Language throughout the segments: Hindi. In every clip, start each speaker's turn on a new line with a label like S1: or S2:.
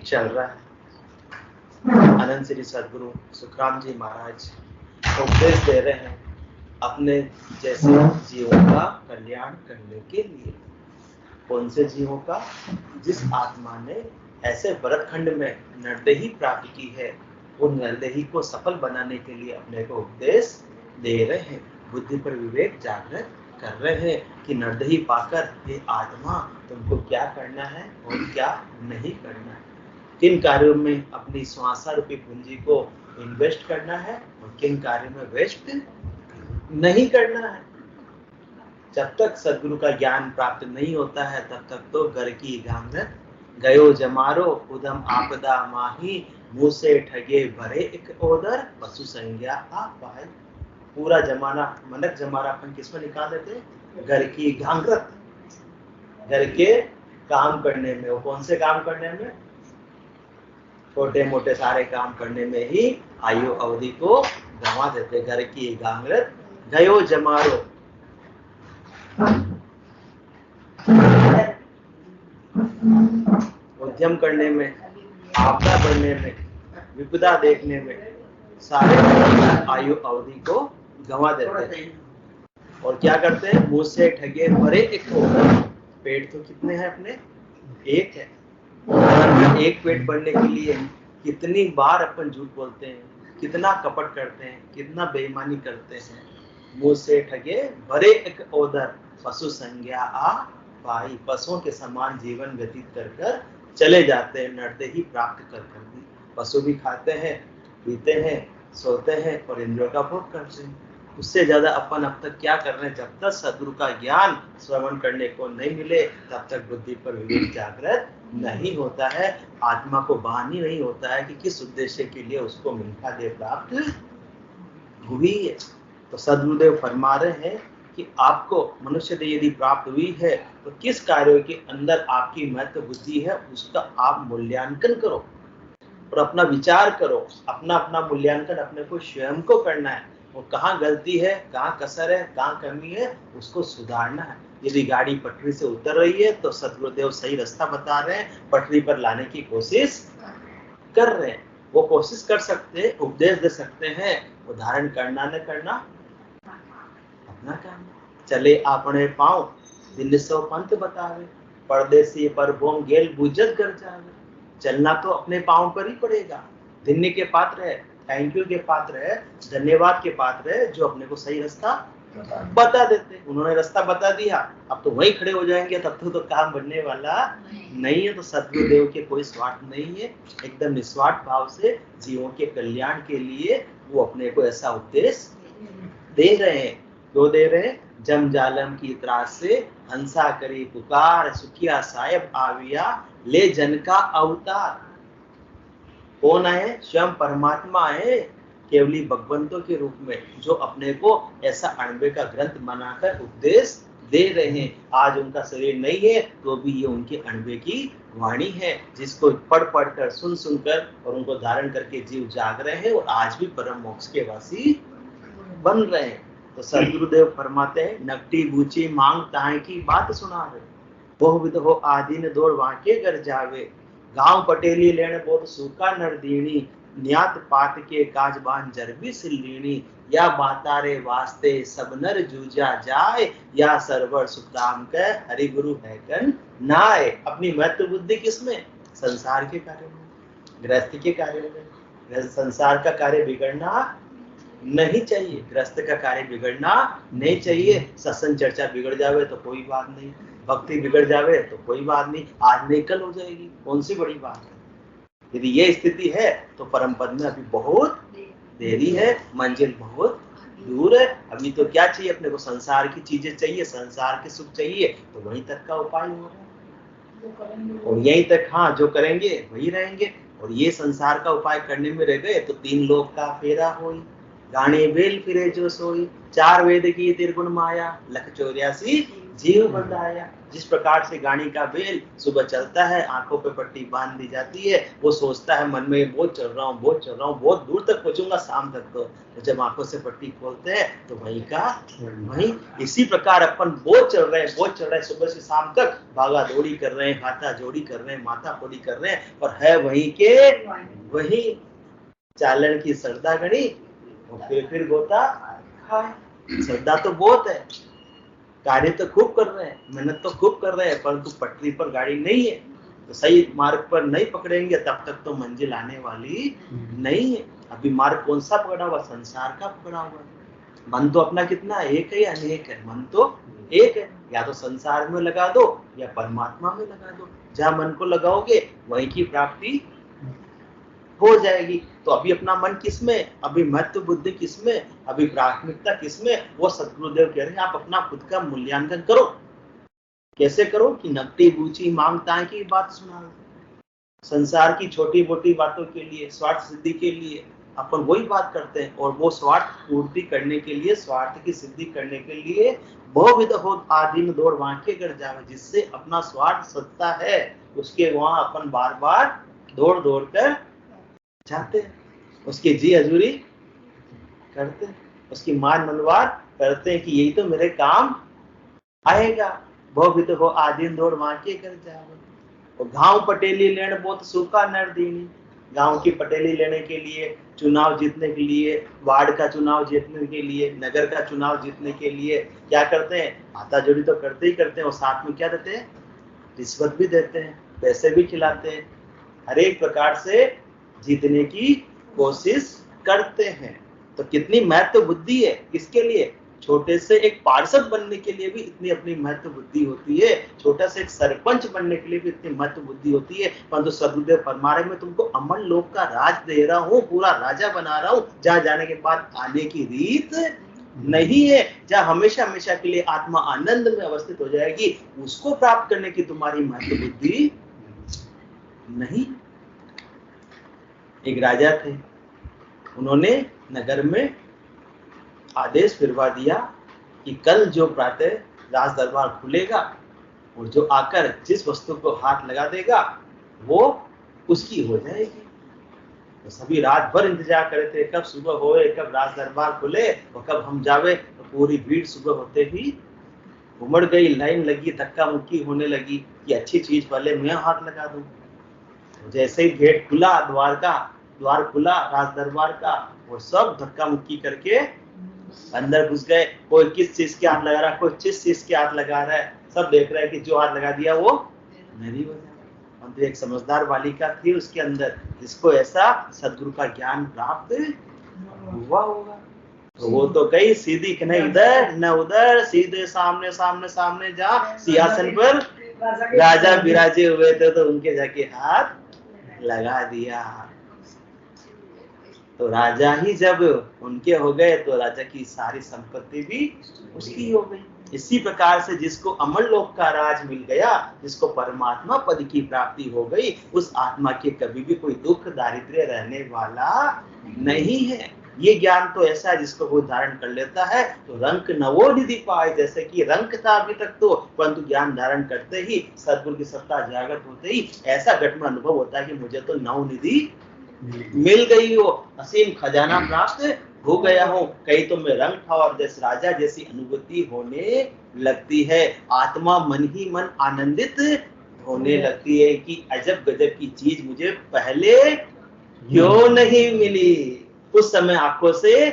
S1: चल रहा है। अनंत श्री सदगुरु सुखराम जी महाराज उपदेश दे रहे हैं अपने जैसे जीवों का कल्याण करने के लिए। कौन से जीवों का? जिस आत्मा ने ऐसे भरतखंड में नरदेही प्राप्त की है, वो नरदेही को सफल बनाने के लिए अपने को उपदेश दे रहे हैं, बुद्धि पर विवेक जागृत कर रहे हैं कि नरदेही पाकर ये आत्मा तुमको क्या करना है और क्या नहीं करना है, किन कार्यों में अपनी श्वासा रूपी पूंजी को इन्वेस्ट करना है और किन कार्यों में वेस्ट नहीं करना है। जब तक सदगुरु का ज्ञान प्राप्त नहीं होता है तब तक तो घर की गांगत गयो जमारो उदम आपदा माही, मुंह से ठगे भरे एक ओदर पशु संज्ञा आ पाए। पूरा जमाना मनक जमाना अपन किसमें निकाल देते? घर की गांगत, घर के काम करने में। वो कौन से काम करने में? छोटे मोटे सारे काम करने में ही आयु अवधि को गंवा देते। घर की गांगत गयो जमारो, उद्यम करने में, आपदा बढ़ने में, विपदा देखने में सारे आयु अवधि को गंवा देते हैं। और क्या करते हैं? मुंह से ठगे भरे एक ओदर। पेट तो कितने हैं अपने? एक है। एक पेट भरने के लिए कितनी बार अपन झूठ बोलते हैं, कितना कपट करते हैं, कितना बेईमानी करते हैं। मुंह से ठगे भरे एक ओदर पशु संज्ञा आ पाई। पशुओं के समान जीवन व्यतीत कर कर चले जाते हैं, नरदेही प्राप्त कर कर भी। पशु भी खाते हैं, पीते हैं, सोते हैं और इंद्रियों का भोग करते हैं। उससे ज्यादा अपन अब तक क्या कर रहे हैं? जब तक सदगुरु का ज्ञान श्रवण करने को नहीं मिले तब तक बुद्धि पर विवेक जागृत नहीं होता है। आत्मा को भान ही नहीं होता है कि किस उद्देश्य के लिए उसको मिल्खा देह प्राप्त हुई है। तो सदगुरुदेव फरमा रहे हैं कि आपको मनुष्य देह यदि प्राप्त हुई है तो किस कार्यों के अंदर आपकी महत्व बुद्धि है उसका आप मूल्यांकन करो और अपना विचार करो। अपना अपना मूल्यांकन अपने को स्वयं को करना है। वो कहाँ गलती है, कहाँ कसर है, कहाँ कमी है, उसको सुधारना है। यदि गाड़ी पटरी से उतर रही है तो सदगुरुदेव सही रास्ता बता रहे हैं, पटरी पर लाने की कोशिश कर रहे हैं। वो कोशिश कर सकते हैं, उपदेश दे सकते हैं, उदाहरण करना न करना अपना काम। चले आपने पाँव दिन सौ पंथ बतावे, परदेसी पर भोंग गेल बुझत कर जावे। चलना तो अपने पाँव पर ही पड़ेगा। धन्य के पात्र है, थैंक यू के पात्र है, धन्यवाद के पात्र है जो अपने को सही रास्ता बता देते। उन्होंने रास्ता बता दिया, अब तो वहीं खड़े हो जाएंगे, तब तो काम बनने वाला नहीं है। तो सदगुरुदेव के कोई स्वार्थ नहीं है, एकदम निस्वार्थ भाव से जीवों के कल्याण के लिए वो अपने को ऐसा उपदेश दे रहे हैं। क्यों दे रहे हैं? जम जालम की त्रास से हंसा करी पुकार, सुखिया साहेब आविया ले जन का अवतार। कौन आए? स्वयं परमात्मा है, केवली भगवंतों के रूप में, जो अपने को ऐसा अणबे का ग्रंथ बनाकर उपदेश दे रहे हैं। आज उनका शरीर नहीं है तो भी ये उनके अणबे की वाणी है, जिसको पढ़ पढ़ कर सुन सुनकर और उनको धारण करके जीव जाग रहे हैं और आज भी परम मोक्ष के वासी बन रहे हैं। तो सदगुरुदेव फरमाते हैं, नकटी बूची मांग ताए की बात सुना रहे, बहुविध हो आदीन दौड़ वाके घर जावे। गांव पटेली लेन बहुत सूखा नरदीनी, न्यात पात के काजबान जरबी सिल्लीनी। या बातारे वास्ते सब नर जूझा जाए, या सरवर सुखदाम के हरि गुरु है कन नाए। अपनी महत्व बुद्धि किसमें? संसार के कार्य में, गृहस्थी के कार्य में। संसार का कार्य बिगड़ना नहीं चाहिए, गृहस्थ का कार्य बिगड़ना नहीं चाहिए। सत्संग चर्चा बिगड़ जावे तो कोई बात नहीं, भक्ति बिगड़ जावे तो कोई बात नहीं, आज नहीं कल हो जाएगी, कौन सी बड़ी बात है। यदि ये स्थिति है तो परम पद में अभी बहुत देरी है, मंजिल बहुत दूर है। अभी तो क्या चाहिए अपने को? संसार की चीजें चाहिए, संसार के सुख चाहिए, तो वहीं तक का उपाय हो रहा है और यहीं तक हाँ जो करेंगे वही रहेंगे। और ये संसार का उपाय करने में रह गए तो 3 लोक का फेरा होई, गाने बेल फिरे जो सोई। 4 वेद की त्रिगुण माया, लख 84 जीव बंधाया। जिस प्रकार से गाड़ी का बेल सुबह चलता है, आंखों पे पट्टी बांध दी जाती है, वो सोचता है मन में बहुत चल रहा हूँ, बहुत चल रहा हूँ, बहुत दूर तक पहुंचूंगा शाम तक। तो जब आंखों से पट्टी खोलते हैं तो वहीं का वहीं। इसी प्रकार अपन बहुत चल रहे हैं, बहुत चल रहे हैं, सुबह से शाम तक भागा दौड़ी कर रहे हैं, हाथा जोड़ी कर रहे हैं, माथा फोड़ी कर रहे हैं, और है वहीं के वहीं। चालन की श्रद्धा गणी और फिर गोता खाए। श्रद्धा तो बहुत है, कार्य तो खूब कर रहे हैं, मेहनत तो खूब कर रहे हैं, परंतु पटरी पर गाड़ी नहीं है, तो सही मार्ग पर नहीं पकड़ेंगे तब तक तो मंजिल आने वाली नहीं है। अभी मार्ग कौन सा पकड़ा हुआ? संसार का पकड़ा हुआ है। मन तो अपना कितना एक है या अनेक है? मन तो एक है। या तो संसार में लगा दो या परमात्मा में लगा दो। जहाँ मन को लगाओगे वहीं की प्राप्ति हो जाएगी। तो अभी अपना मन किसमें, अभी महत्व बुद्धि किसमें, अभी प्राथमिकता किसमें? वो सद्गुरुदेव कह रहे हैं आप अपना खुद का मूल्यांकन करो। कैसे करो? कि नकटी बूची मांगता की बात सुना, संसार की छोटी मोटी बातों के लिए, स्वार्थ सिद्धि के लिए अपन वही बात करते हैं, और वो स्वार्थ पूर्ति करने के लिए, स्वार्थ की सिद्धि करने के लिए बहुविध हो आदि दौड़ वांके कर जावे। जिससे अपना स्वार्थ सत्ता है उसके वहां अपन बार बार दौड़ दौड़ कर जाते हैं, उसकी जी हजूरी करते हैं, उसकी मान मनवार करते हैं कि यही तो मेरे काम आएगा। बहुविध हो आदि दौड़ वांके कर जावे। और गांव पटेली लेने बहुत सूखा नर दीनी। गांव की पटेली लेने के लिए, चुनाव जीतने के लिए, वार्ड का चुनाव जीतने के लिए, नगर का चुनाव जीतने के लिए क्या करते हैं? हाथाजोड़ी तो करते ही करते हैं, और साथ में क्या देते हैं? रिश्वत भी देते हैं, पैसे भी खिलाते हैं, हर एक प्रकार से जीतने की कोशिश करते हैं। तो कितनी महत्व बुद्धि है किसके लिए? छोटे से एक पार्षद बनने के लिए भी इतनी अपनी महत्व बुद्धि होती है, छोटा से एक सरपंच बनने के लिए भी इतनी महत्व बुद्धि होती है। परंतु सद्गुरुदेव फरमा रहे मैं तुमको अमन लोक का राज दे रहा हूँ, पूरा राजा बना रहा हूँ, जहाँ जाने के बाद आने की रीत नहीं है, जहाँ हमेशा हमेशा के लिए आत्मा आनंद में अवस्थित हो जाएगी, उसको प्राप्त करने की तुम्हारी महत्व बुद्धि नहीं। एक राजा थे, उन्होंने नगर में आदेश फिरवा दिया कि कल जो प्रातः राज दरबार खुलेगा और जो आकर जिस वस्तु को हाथ लगा देगा वो उसकी हो जाएगी। तो सभी रात भर इंतजार करे थे कब सुबह होए, कब राज दरबार खुले और कब हम जावे। तो पूरी भीड़ सुबह होते ही उमड़ गई, लाइन लगी, धक्का मुक्की होने लगी कि अच्छी चीज वाले मैं हाथ लगा दूं। जैसे ही गेट खुला, द्वार खुला राज दरबार का, वो सब धक्का मुक्की करके अंदर घुस गए। कोई किस चीज के हाथ लगा रहा है, कोई किस चीज के हाथ लगा रहा है, सब देख रहे हैं कि जो हाथ लगा दिया वो मेरी वजह। और एक समझदार बालिका थी उसके अंदर, जिसको ऐसा सद्गुरु का ज्ञान प्राप्त हुआ होगा। तो वो तो गई सीधी, न इधर न उधर, सीधे सामने सामने सामने जा, सिंहासन पर राजा विराजे हुए थे तो उनके जाके हाथ लगा दिया। तो राजा ही जब उनके हो गए तो राजा की सारी संपत्ति भी उसकी हो गई। इसी प्रकार से जिसको अमर लोक का राज मिल गया, जिसको परमात्मा पद की प्राप्ति हो गई, उस आत्मा के कभी भी कोई दुख दारिद्र्य रहने वाला नहीं है। ये ज्ञान तो ऐसा है जिसको वो धारण कर लेता है तो रंक नवो निधि पाए। जैसे कि रंक था अभी तक तो, परंतु ज्ञान धारण करते ही, सद्गुरु की सत्ता जागृत होते ही ऐसा घट में अनुभव होता है कि मुझे तो नव निधि मिल गई हो, असीम खजाना प्राप्त हो गया हो। कहीं तो मैं रंग था और जैसे राजा जैसी अनुभूति होने लगती है। आत्मा मन ही मन आनंदित होने लगती है कि अजब गजब की चीज मुझे पहले क्यों नहीं मिली। उस समय आंखों से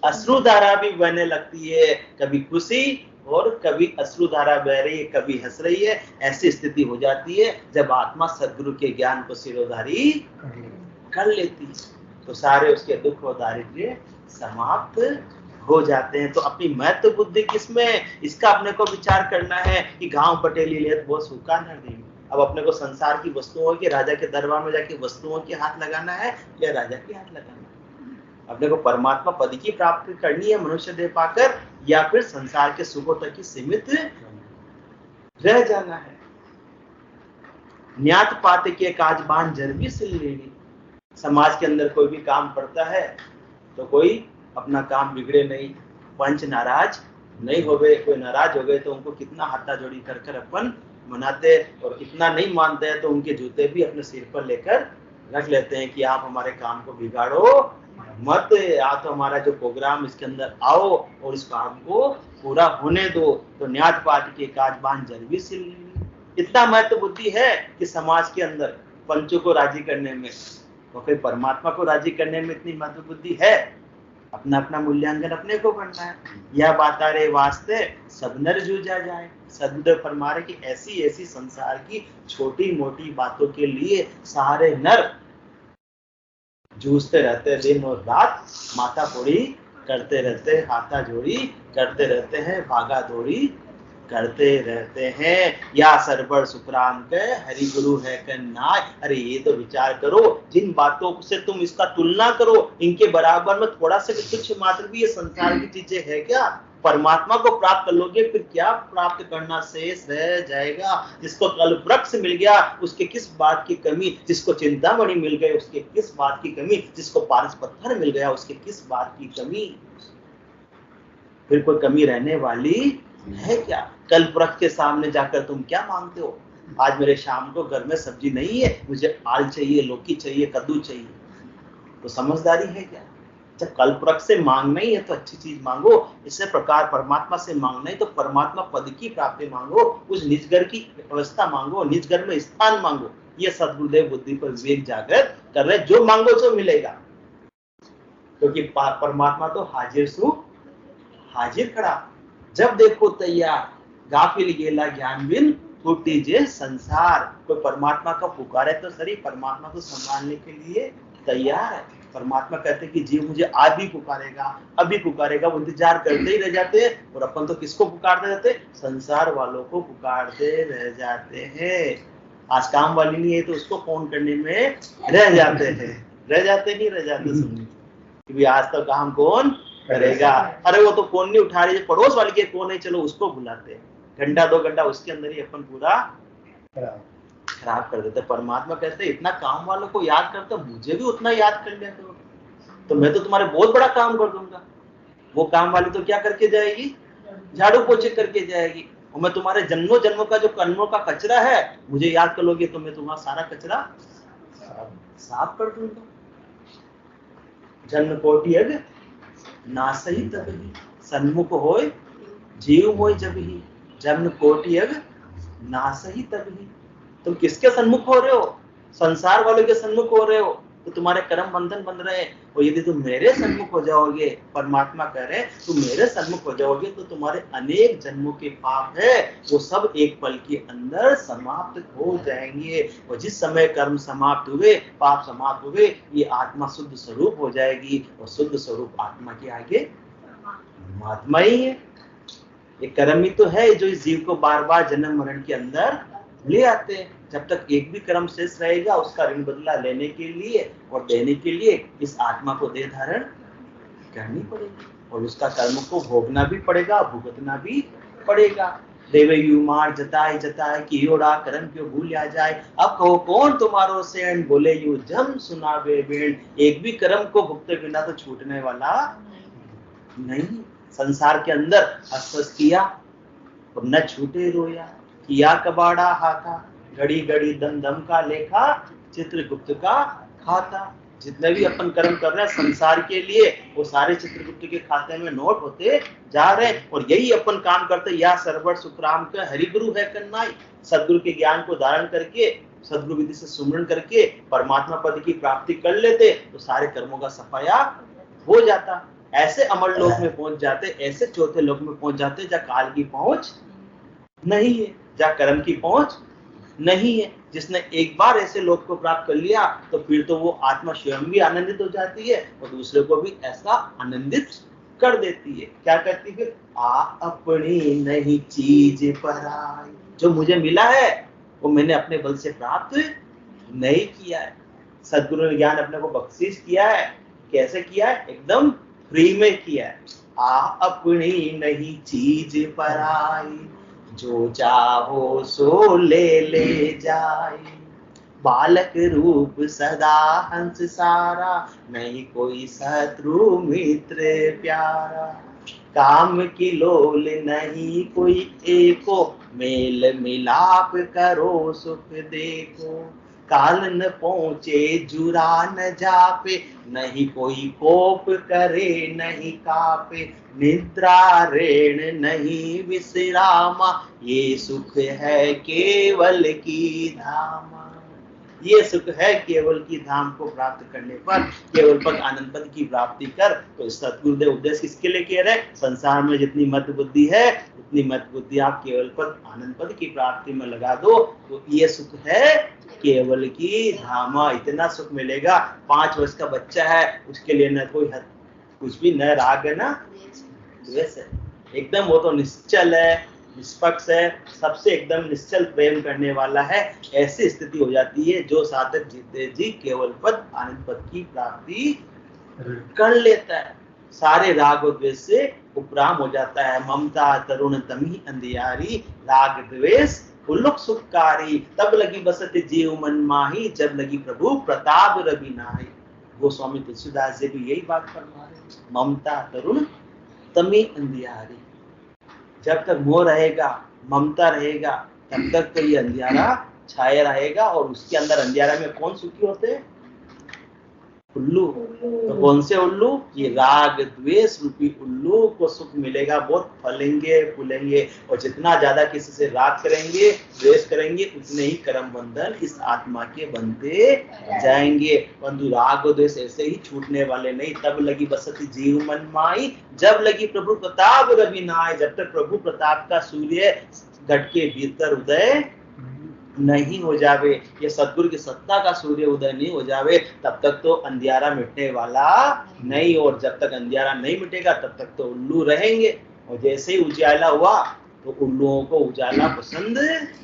S1: अश्रुधारा भी बहने लगती है, कभी खुशी और कभी अश्रुधारा बह रही है, कभी हंस रही है। ऐसी स्थिति हो जाती है जब आत्मा सद्गुरु के ज्ञान को सिरोधारी कर लेती है तो सारे उसके दुख और दारिद्र्य समाप्त हो जाते हैं। तो अपनी महत्व बुद्धि किसमें, इसका अपने को विचार करना है कि गांव पटेली ले बहुत सूखा न देंगे। अब अपने को संसार की वस्तुओं के, राजा के दरबार में जाके वस्तुओं के हाथ लगाना है या राजा के हाथ लगाना है? अपने को परमात्मा पद की प्राप्ति करनी है मनुष्य देह पाकर, या फिर संसार के सुखों तक ही सीमित रह जाना है। न्यात पात के काजबान जरबी सिल लेनी। समाज के अंदर कोई भी काम पड़ता है तो कोई अपना काम बिगड़े नहीं, पंच नाराज नहीं हो गए, कोई नाराज हो गए तो उनको कितना हाथा जोड़ी कर कर अपन मनाते, और कितना नहीं मानते हैं तो उनके जूते भी अपने सिर पर लेकर रख लेते हैं कि आप हमारे काम को बिगाड़ो मत, आप तो हमारा जो प्रोग्राम इसके अंदर आओ और इस काम को पूरा होने दो। तो न्यात पाठ के काज बांध जरवी सिल। इतना महत्व बुद्धि है कि समाज के अंदर पंचों को राजी करने में, तो फिर परमात्मा को राजी करने में इतनी महत्व बुद्धि है। अपना अपना मूल्यांकन अपने को करना है। यह बातारे वास्ते सब नर जूझा जाए। सदगुरुदेव फरमा रहे कि ऐसी ऐसी संसार की छोटी मोटी बातों के लिए सारे नर जूझते रहते हैं, दिन और रात माथा फोड़ी करते रहते हैं, हाथा जोड़ी करते रहते हैं, भागा दौड़ी करते रहते हैं। या सरबर सुखराम के हरि गुरु है कन्नाय। अरे ये तो विचार करो, जिन बातों से तुम इसका तुलना करो, इनके बराबर में थोड़ा सा कुछ मात्र भी ये संसार की चीजें है क्या? परमात्मा को प्राप्त कर लोगे, फिर क्या प्राप्त करना शेष रह जाएगा? जिसको कल्प वृक्ष मिल गया उसके किस बात की कमी, जिसको चिंतामणि मिल गए उसके किस बात की कमी, जिसको पारस पत्थर मिल गया उसके किस बात की कमी? फिर कोई कमी रहने वाली है क्या? कल्प वृक्ष के सामने जाकर तुम क्या मांगते हो? आज मेरे शाम को घर में सब्जी नहीं है, मुझे आल चाहिए, लौकी चाहिए, कद्दू चाहिए। तो समझदारी है क्या? जब कल्प वृक्ष से मांगना ही है तो अच्छी चीज मांगो। इसी प्रकार परमात्मा से मांगना है तो परमात्मा पद की प्राप्ति मांगो, उस निज घर की व्यवस्था मांगो, निज घर में स्थान मांगो। ये सदगुरुदेव बुद्धि पर विवेक जागृत कर रहे, जो मांगो सो मिलेगा। क्योंकि परमात्मा तो हाजिर सु हाजिर खड़ा, जब देखो तैयार, गाफिल गेला ज्ञान बिन टूटी जे संसार। कोई परमात्मा का पुकारे तो सही, परमात्मा को संभालने के लिए तैयार है। परमात्मा कहते हैं कि जीव मुझे आज भी पुकारेगा, अभी पुकारेगा, वो इंतजार करते ही रह जाते हैं। और अपन तो किसको पुकारते रहते? संसार वालों को पुकारते रह जाते हैं। आज काम वाली नहीं है तो उसको फोन करने में रह जाते हैं, रह जाते सुनने कि आज तो काम कौन करेगा। अरे वो तो फोन नहीं उठा रही, पड़ोस वाले के फोन है, चलो उसको बुलाते हैं। घंटा 2 घंटा उसके अंदर ही अपन पूरा खराब कर देते। परमात्मा कहते हैं इतना काम वालों को याद करते, मुझे भी उतना याद कर लिया करो, तो मैं तो तुम्हारे बहुत बड़ा काम कर दूंगा। वो काम वाली तो क्या करके जाएगी? झाड़ू पोछे करके जाएगी। और मैं तुम्हारे जन्मों जन्मों का जो कर्मों का कचरा है, मुझे याद कर लोगे तो मैं तुम्हारा सारा कचरा साफ कर दूंगा। जन्म कोटि अग नासही तबही, सन्मुख होय जीव मोय जबही। जन्म कोटि अग नासही तबही। तुम किसके सन्मुख हो रहे हो? संसार वालों के सन्मुख हो रहे हो, तो तुम्हारे कर्म बंधन बन रहे हैं। और यदि तुम मेरे सन्मुख हो जाओगे, परमात्मा कह रहे हैं तुम मेरे सन्मुख हो जाओगे, तो तुम्हारे अनेक जन्मों के पाप है वो सब एक पल के अंदर समाप्त हो जाएंगे। और जिस समय कर्म समाप्त हुए, पाप समाप्त हुए, ये आत्मा शुद्ध स्वरूप हो जाएगी। और शुद्ध स्वरूप आत्मा के आगे परमात्मा ही है। ये कर्म ही तो है जो इस जीव को बार बार जन्म मरण के अंदर ले आते हैं। जब तक एक भी कर्म शेष रहेगा, उसका ऋण बदला लेने के लिए और देने के लिए इस आत्मा को देह धारण करनी पड़ेगी, और उसका कर्म को भोगना भी पड़ेगा, भुगतना भी पड़ेगा। देवे यू मार जताए जताए कि योड़ा कर्म क्यों भूल आ जाए। अब कहो कौन तुम्हारो सेण, बोले यू जम सुनावे बेण। एक भी कर्म को भुगते बिना तो छूटने वाला नहीं। संसार के अंदर हस किया और न छूटे रोया, किया कबाड़ा हाथा, घड़ी घड़ी दम दम का लेखा, चित्रगुप्त का खाता। जितने भी अपन कर्म कर रहे हैं संसार के लिए, वो सारे चित्रगुप्त के खाते में नोट होते जा रहे हैं। और यही अपन काम करते, या सरवर सुखराम का हरि गुरु है कन्नाई। सदगुरु के ज्ञान को धारण करके, सदगुरु विधि से सुमरण करके परमात्मा पद की प्राप्ति कर लेते, तो सारे कर्मों का सफाया हो जाता। ऐसे अमर लोक में पहुंच जाते, ऐसे चौथे लोक में पहुंच जाते जहाँ काल की पहुंच नहीं है, जहाँ कर्म की पहुंच नहीं है। जिसने एक बार ऐसे लोक को प्राप्त कर लिया, तो फिर तो वो आत्मा स्वयं भी आनंदित हो जाती है और दूसरे को भी ऐसा आनंदित कर देती है। क्या करती है? आ अपनी नहीं चीज पराई। जो मुझे मिला है वो मैंने अपने बल से प्राप्त नहीं किया है। सदगुरु ने ज्ञान अपने को बख्शिश किया है। कैसे किया है? एकदम फ्री में किया है। आ अपनी नहीं चीज पराई, जो चाहो सो ले ले जाए। बालक रूप सदा हंस सारा, नहीं कोई शत्रु मित्र प्यारा। काम की लोल नहीं कोई एको, मेल मिलाप करो सुख देखो। काल न पहुँचे जुरा न जापे, नहीं कोई कोप करे नहीं कापे। निद्रा ऋण नहीं विश्रामा, ये सुख है केवल की धामा। ये सुख है केवल की धाम को प्राप्त करने पर, केवल पद आनंद पद की प्राप्ति कर। तो सतगुरुदेव उपदेश किसके लिए कह रहे? संसार में जितनी मत बुद्धि है उतनी मत बुद्धि आप केवल पद आनंद पद की प्राप्ति में लगा दो, तो ये सुख है केवल की धामा। इतना सुख मिलेगा। 5 वर्ष का बच्चा है, उसके लिए न कोई कुछ भी, न राग है न द्वेष है, एकदम वो तो निश्चल है, निष्पक्ष है, सबसे एकदम निश्चल प्रेम करने वाला है। ऐसी स्थिति हो जाती है जो साधक जीते जी केवल पद आनंद पद की प्राप्ति कर लेता है, सारे राग और द्वेष से उपराम हो जाता है। ममता तरुण तमी अंधियारी, राग द्वेष उल्लुक सुखकारी। तब लगी बसत जीव मन माही, जब लगी प्रभु प्रताप रवि नाही। गोस्वामी तुलसीदास जी भी यही बात फरमा रहे। ममता तरुण तमी अंधियारी, जब तक मोह रहेगा, ममता रहेगा, तब तक तो ये अंधियारा छाया रहेगा। और उसके अंदर अंधियारा में कौन सुखी होते हैं? उल्लू। तो कौन से उल्लू? ये राग द्वेष रूपी उल्लू को सुख मिलेगा, बहुत फलेंगे फूलेंगे। और जितना ज्यादा किसी से राग करेंगे, द्वेष करेंगे, उतने ही कर्म बंधन इस आत्मा के बनते जाएंगे। परंतु राग और द्वेष ऐसे ही छूटने वाले नहीं। तब लगी बसती जीव मन माई, जब लगी प्रभु प्रताप रवि नाय। जब तक प्रभु प्रताप का सूर्य घट के भीतर उदय नहीं हो जावे, ये सतगुरु की सत्ता का सूर्य उदय नहीं हो जावे, तब तक तो अंधियारा मिटने वाला नहीं। और जब तक अंधियारा नहीं मिटेगा तब तक तो उल्लू रहेंगे। और जैसे ही उजाला हुआ तो उल्लुओं को उजाला पसंद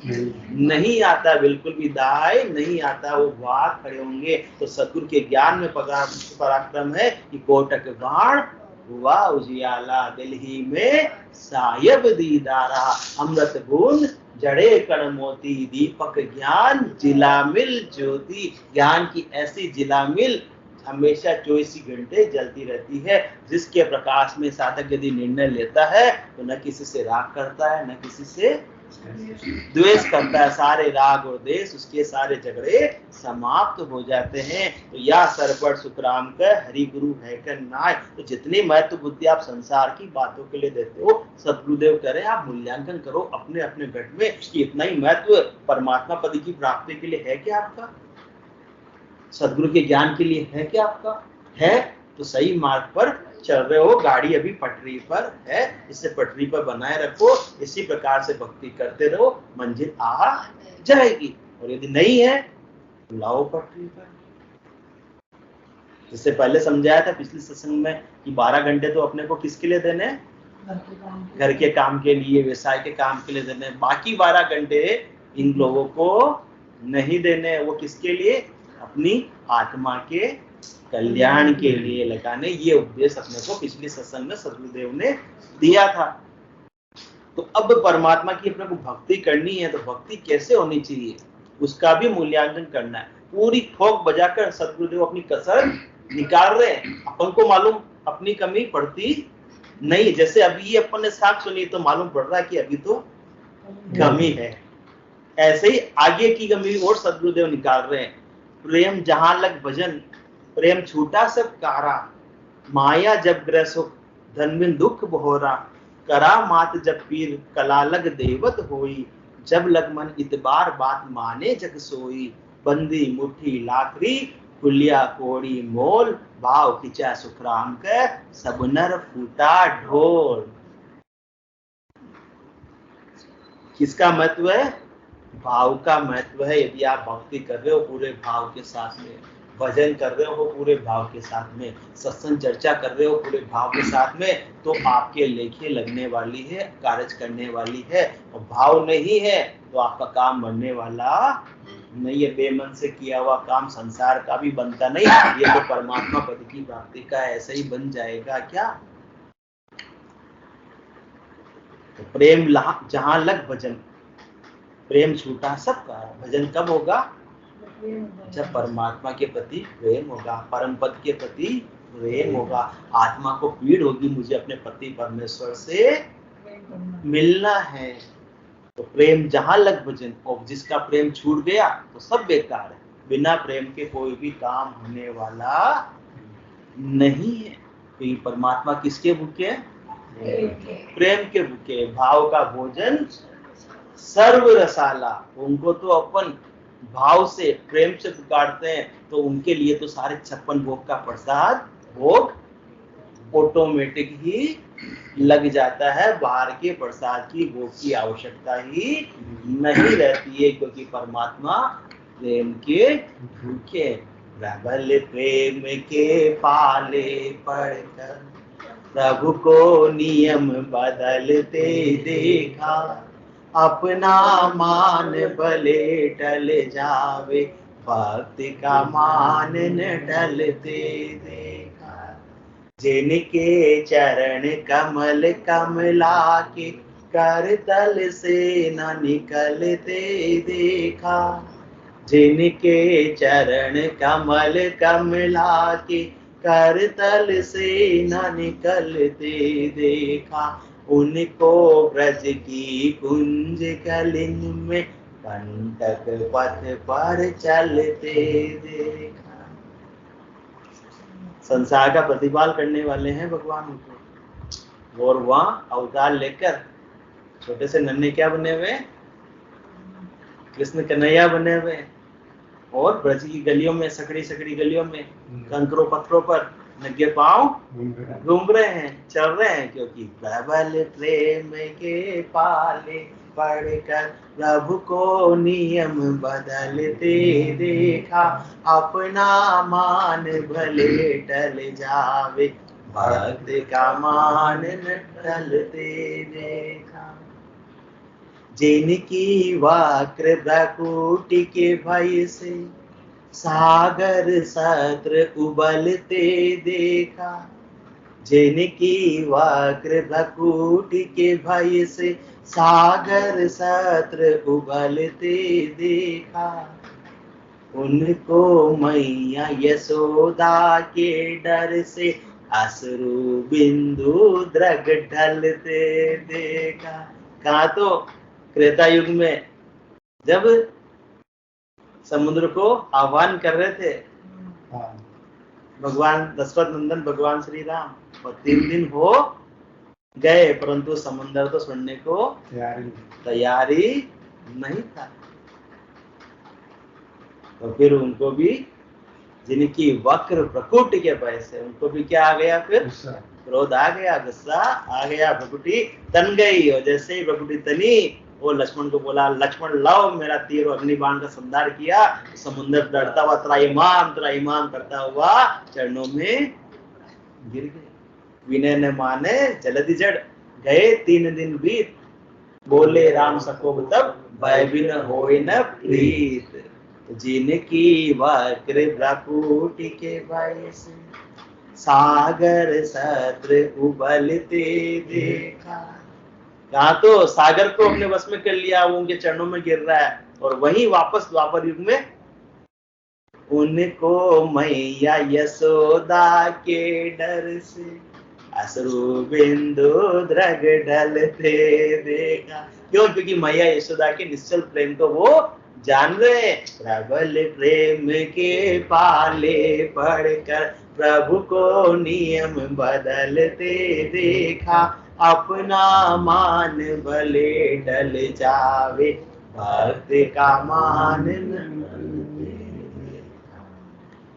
S1: नहीं आता, बिल्कुल भी दाय नहीं आता, वो बाहर खड़े होंगे। तो सतगुरु के ज्ञान में पराक्रम है कि कोटक बाण हुआ उजियाला, दिल्ली में साहिब दीदारा। अमृत बूंद जड़े कण मोती, दीपक ज्ञान जिलामिल ज्योति। ज्ञान की ऐसी जिलामिल हमेशा 24 घंटे जलती रहती है, जिसके प्रकाश में साधक यदि निर्णय लेता है तो न किसी से राग करता है, न किसी से द्वेष करता है। सारे राग और द्वेष, उसके सारे झगड़े समाप्त हो जाते हैं। तो या सरपट सुखराम का हरि गुरु है कर नाय। तो जितनी महत्व बुद्धि आप संसार की बातों के लिए देते हो, सतगुरुदेव करें आप मूल्यांकन करो अपने अपने घट में कि इतना ही महत्व परमात्मा पद की प्राप्ति के लिए है क्या आपका? सदगुरु के ज्ञान के लिए है क्या आपका? है तो सही मार्ग पर चल रहे हो। गाड़ी अभी पटरी पर है, इसे पटरी पर बनाए रखो, इसी प्रकार से भक्ति करते रहो, मंजिल आ जाएगी। और यदि नहीं है तो लाओ पटरी पर। जिससे पहले समझाया था पिछले सत्संग में कि 12 घंटे तो अपने को किसके लिए देने? घर के काम के लिए, व्यवसाय के काम के लिए देने। बाकी 12 घंटे इन लोगों को नहीं देने। वो किसके लिए? अपनी आत्मा के कल्याण के लिए लगाने। ये उपदेश अपने को पिछले सत्संग में सतगुरुदेव ने दिया था। तो अब परमात्मा की अपने को भक्ति करनी है, तो भक्ति कैसे होनी चाहिए उसका भी मूल्यांकन करना है। पूरी ठोक बजाकर सतगुरुदेव अपनी कसर निकाल रहे हैं। अपन को मालूम अपनी कमी पड़ती नहीं। जैसे अभी अपन ने साख सुनी तो मालूम पड़ रहा है कि अभी तो कमी है, ऐसे ही आगे की कमी और सतगुरुदेव निकाल रहे हैं। प्रेम जहां लग भजन, प्रेम छूटा सब कारा। माया जब ग्रह सुख, धन में दुख बहोरा। करा मात जब पीर, कला लग देवत होई। जब लग मन इतबार, बात माने जग सोई। बंदी मुट्ठी लाकड़ी, कुलिया कोड़ी मोल। भाव खिंचा सुखराम के, सब नर फूटा ढोल। किसका महत्व है? भाव का महत्व है। यदि आप भक्ति कर रहे हो पूरे भाव के साथ में, भजन कर रहे हो पूरे भाव के साथ में, सत्संग चर्चा कर रहे हो पूरे भाव के साथ में, तो आपके लेखे लगने वाली है, कार्य करने वाली है। और भाव नहीं है तो आपका काम बनने वाला नहीं है। बेमन से किया हुआ काम संसार का भी बनता नहीं, ये तो परमात्मा पद की प्राप्ति का ऐसे ही बन जाएगा क्या? तो प्रेम जहां लग भजन, प्रेम छूटा सबका। भजन कब होगा? जब परमात्मा के प्रति प्रेम होगा, परम पद के प्रति प्रेम होगा, आत्मा को पीड़ होगी, मुझे अपने पति परमेश्वर से मिलना है। तो प्रेम जहां लग भजन, और जिसका प्रेम छूट गया तो सब बेकार है। बिना प्रेम के कोई भी काम होने वाला नहीं है। तो ये परमात्मा किसके भूखे हैं? प्रेम के भूखे। भाव का भोजन सर्व रसाला। उनको तो अपन भाव से प्रेम से पुकारते हैं, तो उनके लिए तो सारे 56 भोग का प्रसाद भोग ऑटोमेटिक ही लग जाता है। बाहर के प्रसाद की भोग की आवश्यकता ही नहीं रहती है, क्योंकि परमात्मा प्रेम के भूखे। प्रबल प्रेम के पाले पड़कर प्रभु को नियम बदलते देखा, अपना मान भले टल जावे, भक्ति का मान न टलते देखा। जिनके चरण कमल कमला के कर तल से न निकलते देखा, जिनके चरण कमल कमला के कर तल से न निकलते देखा, उनको ब्रज की कुंज कलिन में कंटक पथ पर चलते देखा। संसार का प्रतिपाल करने वाले हैं भगवान उनको, और वहाँ अवतार लेकर छोटे से नन्हे क्या बने हुए, कृष्ण कन्हैया बने हुए, और ब्रज की गलियों में, सकड़ी सकड़ी गलियों में कंकरों पत्थरों पर नंगे पांव घूम रहे हैं, चल रहे हैं, क्योंकि प्रबल प्रेम के पाले पढ़कर प्रभु को नियम बदलते देखा, अपना मान भले टल जावे, भक्त का मान न टलते देखा। जिनकी वक्र भ्रकुटी के भय से सागर सत्र उबलते देखा, जिनकी वक्र भ्रकुटी के भय से सागर सत्र उबलते देखा, उनको मैया यशोदा के डर से अश्रु बिंदु द्रग ढलते देखा। कहा तो त्रेता युग में जब समुद्र को आह्वान कर रहे थे भगवान दशरथ नंदन भगवान श्री राम, और 3 दिन हो गए, परंतु समुद्र तो सुनने को तैयारी नहीं था। तो फिर उनको भी, जिनकी वक्र प्रकृति के भय से, उनको भी क्या आ गया, फिर क्रोध आ गया, गुस्सा आ गया, भ्रकुटी तन गई। और जैसे ही भ्रकुटी तनी, वो लक्ष्मण को बोला, लक्ष्मण लाओ मेरा तीर और अग्निबाण का संधार किया। समुद्र डरता हुआ त्राहिमाम करता हुआ चरणों में गिर गए। विनय न माने जलधि जड़ गए 3 दिन बीत, बोले राम सकोब तब भय बिन होय न प्रीत। जिनकी वक्र भ्रकुटी के भय से सागर सत्र उबलते देखा। कहा तो सागर को अपने वश में कर लिया, वो उनके चरणों में गिर रहा है, और वहीं वापस द्वापर युग में उनको मैया यशोदा के डर से अश्रु बिंदु द्रग ढलते देखा। क्यों? क्योंकि मैया यशोदा के निश्चल प्रेम को वो जान रहे। प्रबल प्रेम के पाले पढ़कर प्रभु को नियम बदलते देखा, अपना मान भले डल जावे, भक्त का मान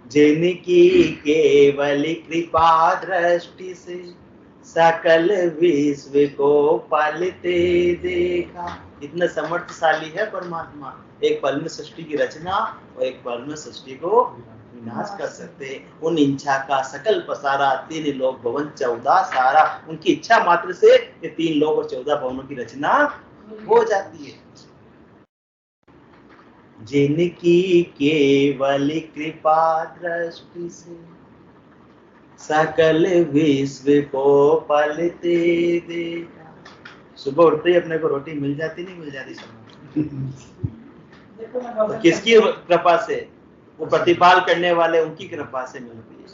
S1: जिनकी केवल कृपा दृष्टि से सकल विश्व को पलते देखा। इतना समर्थशाली है परमात्मा, एक पल में सृष्टि की रचना और एक पल में सृष्टि को विनाश कर सकते। उन इच्छा का सकल पसारा, 3 लोक भवन 14 सारा, उनकी इच्छा मात्र से ये 3 लोक और 14 भवनों की रचना हो जाती है। जिनकी केवल कृपा दृष्टि से सकल विश्व को पलते देखा। सुबह उठते ही अपने को रोटी मिल जाती, नहीं मिल जाती तो किसकी कृपा से? वो प्रतिपाल करने वाले उनकी कृपा से मिलती है।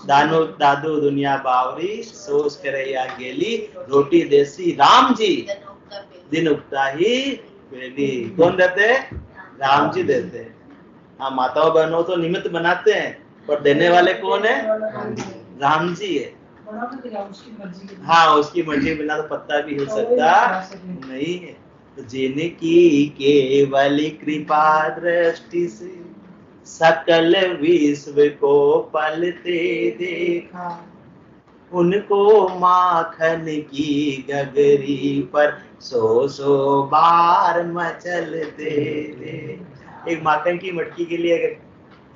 S1: दानू दादू दुनिया बावरी सोच करैया गेली रोटी देसी राम जी दिन उगता ही पहली। कौन देते हैं? राम जी देते हैं। हाँ, माताओं बहनों तो निमित्त बनाते हैं, पर देने वाले कौन है? राम जी है। हाँ, उसकी मर्जी बिना तो पत्ता भी हिल सकता नहीं है। तो जिनकी केवल कृपा दृष्टि से सकल विश्व को पलते देखा, उनको माखन की गगरी पर सौ बार मचलते देखा। एक माखन की मटकी के लिए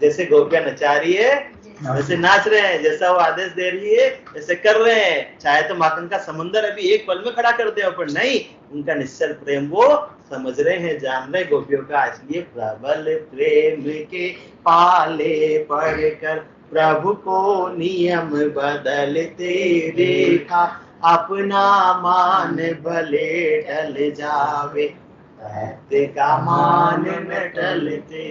S1: जैसे गोपियां नचा रही है, वैसे नाच रहे हैं, जैसा वो आदेश दे रही है ऐसे कर रहे हैं। चाहे तो माखन का समुंदर अभी एक पल में खड़ा कर दे, पर नहीं, उनका निश्चल प्रेम वो समझ रहे हैं, जान रहे गोपियों का। इसलिए प्रबल प्रेम के पाले पढ़कर प्रभु को नियम बदलते देखा, अपना मान भले टल जावे का मान न टलते।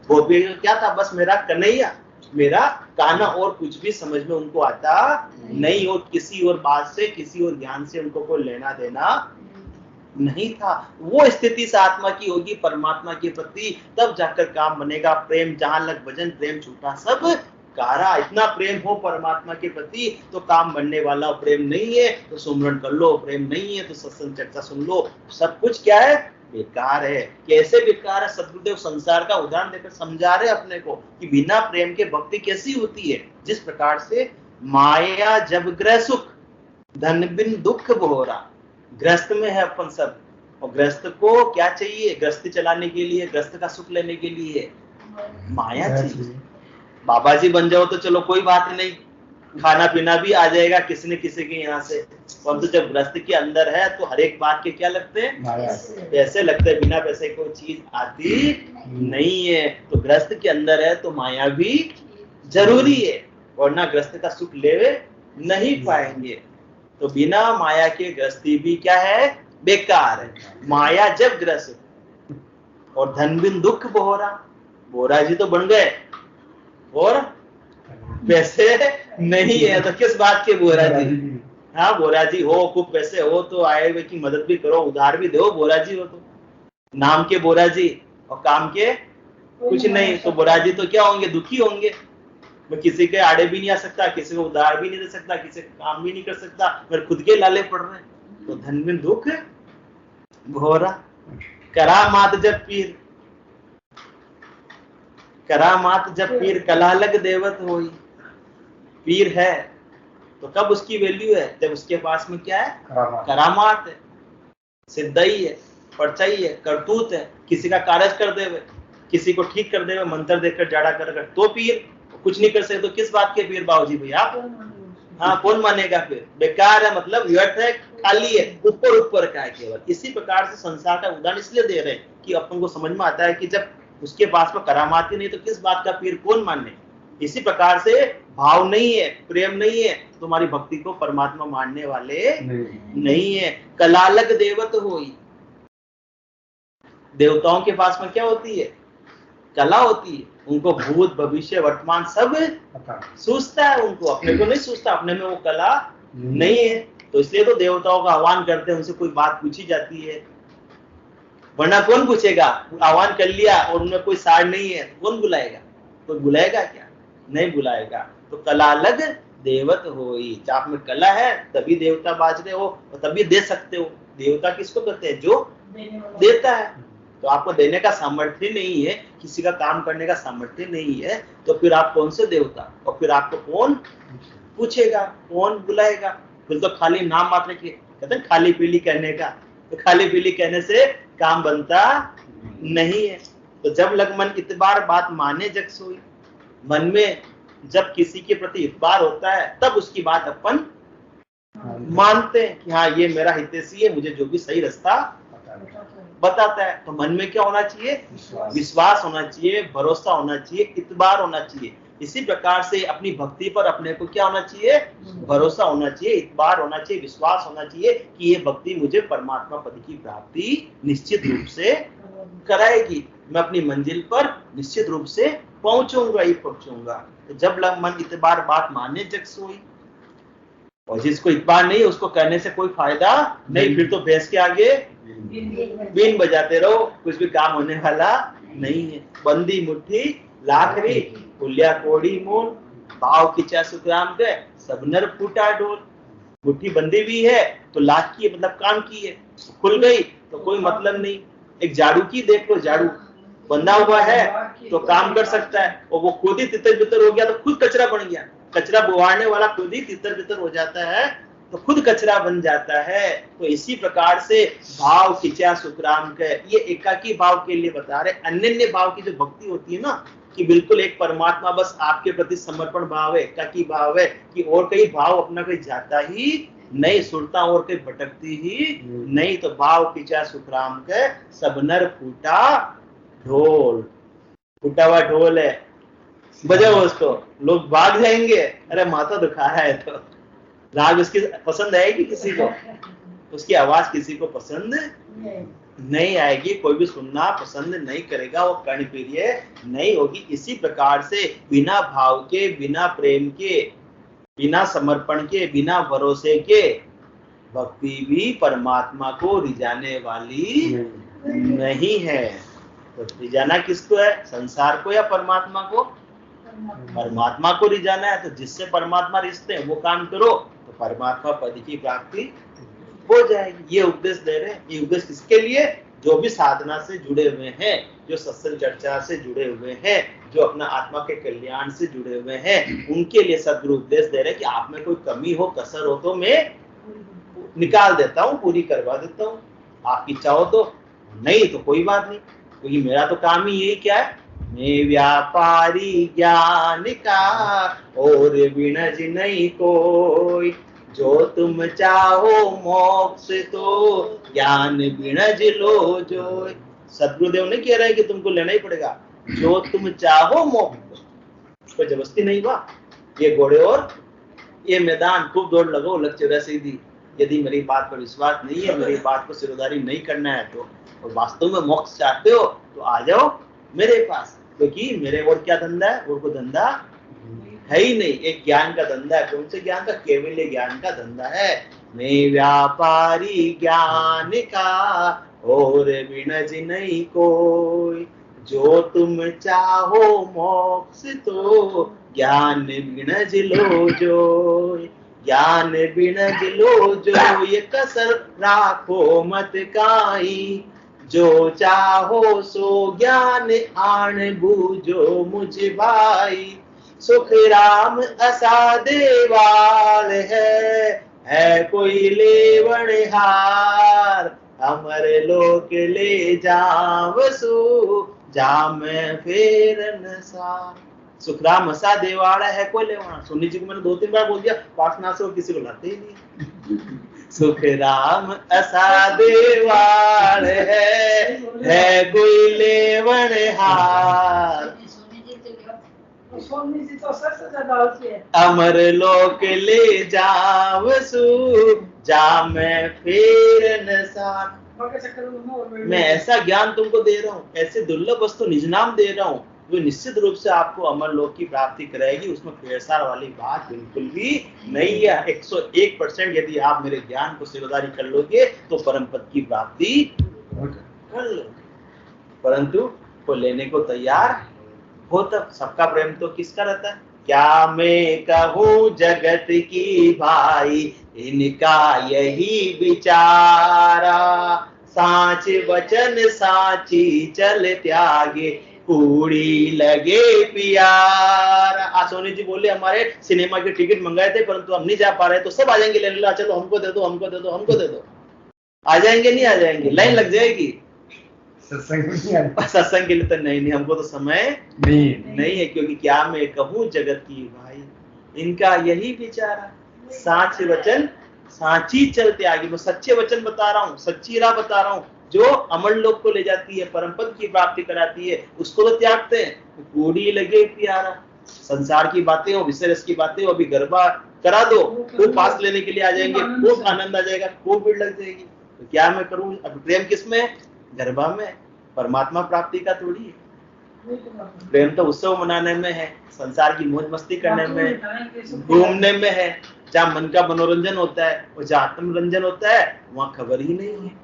S1: गोपी क्या था? बस मेरा कन्हैया, मेरा कान्हा, और कुछ भी समझ में उनको आता नहीं, और किसी और बात से, किसी और ज्ञान से उनको कोई लेना देना नहीं था। वो स्थिति से आत्मा की होगी परमात्मा के प्रति, तब जाकर काम बनेगा। प्रेम जहां लग भजन, प्रेम छूटा सब कारा। इतना प्रेम हो परमात्मा के प्रति तो काम बनने वाला। प्रेम नहीं है तो सुमरन कर लो, प्रेम नहीं है तो सत्संग चर्चा सुन लो, सब कुछ क्या है? बेकार है। कैसे बेकार है? सदगुरुदेव संसार का उदाहरण देकर समझा रहे अपने को कि बिना प्रेम के भक्ति कैसी होती है। जिस प्रकार से माया जब ग्रह सुख, धन बिन दुख बोरा। ग्रस्त में है अपन सब, और ग्रस्त को क्या चाहिए? गृहस्थी चलाने के लिए, ग्रस्त का सुख लेने के लिए माया चाहिए। बाबा जी बन जाओ तो चलो कोई बात नहीं, खाना पीना भी आ जाएगा किसी न किसी के यहाँ से, परंतु जब ग्रस्त के अंदर है तो हर एक बात के क्या लगते हैं? पैसे लगते हैं। बिना पैसे कोई चीज आती नहीं है। तो ग्रस्त के अंदर है तो माया भी जरूरी है, वरना ग्रस्त का सुख ले नहीं पाएंगे। तो बिना माया के गृहस्थी भी क्या है? बेकार है। माया जब ग्रस्त, और धन बिन दुख बोरा। बोरा जी तो बन गए और पैसे नहीं है, तो किस बात के बोरा जी? हाँ, बोरा जी हो, खूब पैसे हो तो आए हुए की मदद भी करो, उधार भी दो। बोरा जी हो तो नाम के बोरा जी, और काम के कुछ नहीं, तो बोरा जी तो क्या होंगे? दुखी होंगे। मैं किसी के आड़े भी नहीं आ सकता, किसी को उधार भी नहीं दे सकता, किसी का काम भी नहीं कर सकता, मेरे खुद के लाले पड़ रहे हैं। तो धन में दुख भोरा। करामात जब पीर, करामात जब पीर कलालग देवत होई। पीर है तो कब उसकी वैल्यू है? जब उसके पास में क्या है? करामात है, सिद्धई है, परचाई है, करतूत है, किसी का कार्य कर देवे, किसी को ठीक कर देवे, मंत्र देकर जाड़ा कर, तो पीर। कुछ नहीं कर सकते तो किस बात के पीर बाबूजी भैया? हाँ, कौन मानेगा? फिर बेकार है, मतलब व्यर्थ है, खाली है, ऊपर ऊपर का है केवल। इसी प्रकार से संसार का उदाहरण इसलिए दे रहे हैं कि अपन को समझ में आता है कि जब उसके पास में करामाती नहीं तो किस बात का पीर कौन माने। इसी प्रकार से भाव नहीं है, प्रेम नहीं है, तुम्हारी भक्ति को परमात्मा मानने वाले नहीं है। कलालग देवत होई। देवताओं के पास में क्या होती है? कला होती है। उनको भूत भविष्य वर्तमान सब सूझता है, उनको अपने को नहीं सूझता, अपने में वो कला नहीं है। तो इसलिए तो देवताओं का आह्वान करते हैं, उनसे कोई बात पूछी जाती है, वरना कौन पूछेगा? आह्वान कर लिया और उनमें कोई सार नहीं है, कौन बुलाएगा? कोई बुलाएगा क्या? नहीं बुलाएगा। तो कला लग देवत होई। आप में कला है तभी देवता बाज रहे हो, और तभी दे सकते हो। देवता किसको कहते हैं? जो देता है। तो आपको देने का सामर्थ्य नहीं है, किसी का काम करने का सामर्थ्य नहीं है, तो फिर आप कौन से देवता? और फिर आपको कौन पूछेगा, कौन बुलाएगा? फिर तो खाली नाम मात्र के, कहते हैं खाली पीली कहने का, तो खाली पीली कहने से काम बनता नहीं है। तो जब लग मन इतबार बात माने जग सोई। मन में जब किसी के प्रति इतबार होता है तब उसकी बात अपन मानते हैं कि हाँ, ये मेरा हितैषी है, मुझे जो भी सही रास्ता बताता है। तो मन में क्या होना चाहिए? विश्वास होना चाहिए, भरोसा होना चाहिए, इतबार होना चाहिए। इसी प्रकार से अपनी भक्ति पर अपने को क्या होना चाहिए? भरोसा होना चाहिए, इतबार होना चाहिए, विश्वास होना चाहिए कि ये भक्ति मुझे परमात्मा पद की प्राप्ति निश्चित रूप से कराएगी। मैं अपनी मंजिल पर निश्चित रूप से पहुंचूंगा ही पहुंचूंगा। तो जब मन इतबार बात माने जग सोई, और जिसको इतबार नहीं उसको कहने से कोई फायदा नहीं, फिर तो भैंस के आगे बीन बजाते रहो, कुछ भी काम होने वाला नहीं है। बंदी मुट्ठी लाखरी पुलिया कोड़ी मोल, भाव खिंचा सुखराम के सब नर फूटा डोल। मुट्ठी बंदी भी है तो लाख की मतलब काम की है, खुल गई तो कोई मतलब नहीं। एक झाड़ू की देख लो, झाड़ू बंधा हुआ है तो काम कर सकता है, और वो खुद ही तितर बितर हो गया तो खुद कचरा बन गया। कचरा बुहारने वाला खुद ही तितर बितर हो जाता है तो खुद कचरा बन जाता है। तो इसी प्रकार से भाव खिंचा सुखराम के, ये एकाकी भाव के लिए बता रहे। अन्य भाव की जो भक्ति होती है ना, कि बिल्कुल एक परमात्मा बस आपके प्रति समर्पण भाव है, एकाकी भाव है, कि और कई भाव अपना कोई जाता ही नहीं, सुरता और कहीं भटकती ही नहीं। तो भाव खिंचा सुखराम के सब नर फूटा ढोल, फूटा हुआ ढोल है, बजाओ उसको, लोग भाग जाएंगे, अरे माथा दुखा है तो राग उसकी पसंद आएगी किसी को? उसकी आवाज किसी को पसंद नहीं आएगी, कोई भी सुनना पसंद नहीं करेगा, वो कर्णप्रिय नहीं होगी। इसी प्रकार से बिना भाव के, बिना प्रेम के, बिना समर्पण के, बिना भरोसे के भक्ति भी परमात्मा को रिझाने वाली नहीं है। तो रिझाना किसको है? संसार को या परमात्मा को? परमात्मा को रिझाना है। तो जिससे परमात्मा रिश्ते हैं वो काम करो तो परमात्मा पद की प्राप्ति हो जाएगी। ये उपदेश दे रहे हैं। ये उपदेश किसके लिए? जो भी साधना से जुड़े हुए हैं, जो सत्संग चर्चा से जुड़े हुए हैं, जो अपना आत्मा के कल्याण से जुड़े हुए हैं, उनके लिए सद्गुरु उपदेश दे रहे हैं कि आप में कोई कमी हो, कसर हो तो मैं निकाल देता हूँ, पूरी करवा देता हूँ। आपकी चाहो तो, नहीं तो कोई बात नहीं, क्योंकि मेरा तो काम ही यही क्या है, मैं व्यापारी ज्ञान का और विनज नहीं कोई, जो तुम चाहो मोक्ष तो ज्ञान विनज लो जो। सदगुरुदेव नहीं कह रहे कि तुमको लेना ही पड़ेगा, जो तुम चाहो मोक्ष, कोई जबरदस्ती नहीं हुआ। ये घोड़े और ये मैदान खूब दौड़ लगो, लक्ष्य सीधी। यदि मेरी बात पर विश्वास नहीं है, मेरी बात को सिरोधारी नहीं करना है तो, और वास्तव में मोक्ष चाहते हो तो आ जाओ मेरे पास, क्योंकि मेरे और क्या धंधा है? और कोई धंधा है ही नहीं। एक ज्ञान का धंधा है। कौन से ज्ञान का? केवल ज्ञान का धंधा है। मैं व्यापारी ज्ञान का और विनज नहीं कोई, जो तुम चाहो मोक्ष तो ज्ञान विनज लो जो, ज्ञान विनज लो जो, ये कसर राखो मत काई, जो चाहो सो ज्ञान आन बूझो मुझ भाई। सुख राम असा देवाल है कोई लेवण हार, अमर लोक ले जावसु जाम फेरन सार। सुखराम असा देवाड़ा है कोई लेवण। सोनी जी को मैंने 2-3 बार बोल दिया, पासना से किसी को लाते ही नहीं। सुख राम असा देवाड़ है कोई लेवण हार, अमर लोक ले जावसु जाम फेरन सार। मैं ऐसा ज्ञान तुमको दे रहा हूँ, ऐसे दुर्लभ वस्तु निज नाम दे रहा हूँ, जो निश्चित रूप से आपको अमर लोक की प्राप्ति कराएगी। उसमें फेरसार वाली बात बिल्कुल भी नहीं है। 101% यदि आप मेरे ज्ञान को सिरोधारी कर लोगे तो परम पद की प्राप्ति कर लोगे, परंतु को लेने को तैयार हो तब। सबका प्रेम तो किसका रहता है? क्या मैं कहूँ जगत की भाई, इनका यही विचारा, साच वचन साची चल त्यागे, कूड़ी लगे प्यारा। सोनी जी बोले हमारे सिनेमा के टिकट मंगाए थे परंतु हम नहीं जा पा रहे, तो सब आ जाएंगे लेने, ला चलो हमको दे दो, हमको दे दो, हमको दे दो। आ जाएंगे? नहीं आ जाएंगे? लाइन लग जाएगी। सत्संग के लिए तो नहीं, हमको तो समय नहीं है, क्योंकि क्या मैं कहूँ जगत की भाई, इनका यही विचारा, साच वचन साची चलते आगे। मैं सच्चे वचन बता रहा हूँ, सच्ची राह बता रहा हूँ, जो अमर लोक को ले जाती है, परम पद की प्राप्ति कराती है, उसको तो त्यागते हैं। कूड़ी लगे प्यारा, संसार की बातें हो, विषय रस की बातें हो, अभी गरबा करा दो, खूब पास लेने के लिए आ जाएंगे, खूब आनंद आ जाएगा, खूब भीड़ लग जाएगी। तो क्या मैं करूं? अब प्रेम किसमें? गरबा में। परमात्मा प्राप्ति का थोड़ी है। प्रेम तो उत्सव मनाने में है, संसार की मौज मस्ती करने में, घूमने में है। जहाँ मन का मनोरंजन होता है और जहाँ आत्मरंजन होता है वहाँ खबर ही नहीं है।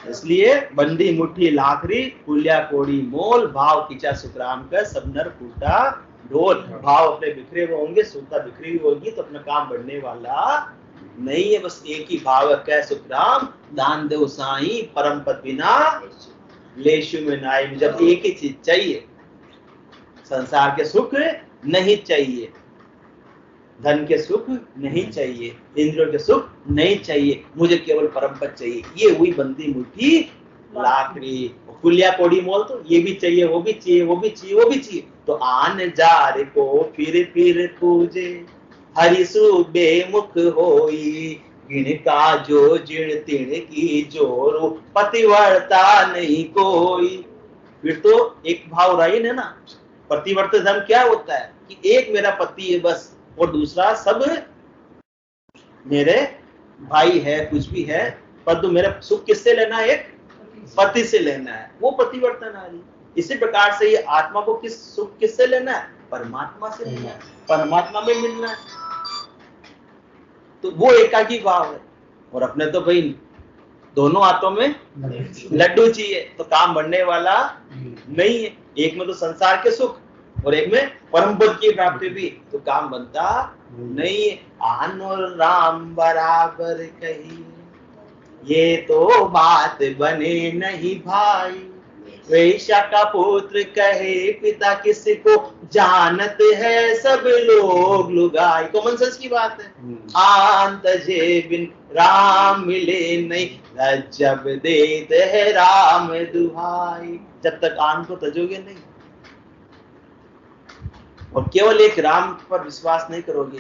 S1: इसलिए बंदी मुट्ठी लाखरी कुलिया कोड़ी मोल, भाव खींचा सुखराम का सब नर फूटा ढोल। भाव अपने बिखरे हुए होंगे, सुखता बिखरी हुई होगी तो अपना काम बढ़ने वाला नहीं है। बस एक ही भाव है सुखराम, दान दे साई परम पद बिना लेशु में नाई। जब एक ही चीज चाहिए, संसार के सुख नहीं चाहिए, धन के सुख नहीं चाहिए, इंद्रियों के सुख नहीं चाहिए, मुझे केवल परम पद चाहिए। ये हुई बंदी मुट्ठी लाखरी। कुलिया कोड़ी मोल तो ये भी चाहिए, वो भी चाहिए, वो भी चाहिए, वो भी चाहिए। तो आन जार को फिर पूजे, हरि सु बेमुख होई, इनका जो जिण तिण की जोरू, पतिवर्ता नहीं कोई। फिर तो एक भाव रही है ना, पतिवर्त धर्म क्या होता है कि एक मेरा पति है बस, और दूसरा सब मेरे भाई है, कुछ भी है, परंतु मेरा सुख किससे लेना है? एक पति से लेना है, वो पतिवर्तन आ रही। इसी प्रकार से ये आत्मा को सुख किससे लेना है? परमात्मा से लेना है, परमात्मा में मिलना है। तो वो एकाकी भाव है। और अपने तो भाई दोनों हाथों में लड्डू चाहिए, तो काम बढ़ने वाला नहीं है। एक में तो संसार के सुख और एक में परम पद की प्राप्ति भी, तो काम बनता नहीं है। आन और राम बराबर कही, ये तो बात बने नहीं भाई। वैश्या का पुत्र कहे पिता किसको, जानत है सब लोग लुगाई। कॉमन सेंस की बात है। आन तजे बिन राम मिले नहीं, जब देते है राम दुहाई। जब तक आन को तजोगे नहीं और केवल एक राम पर विश्वास नहीं करोगे,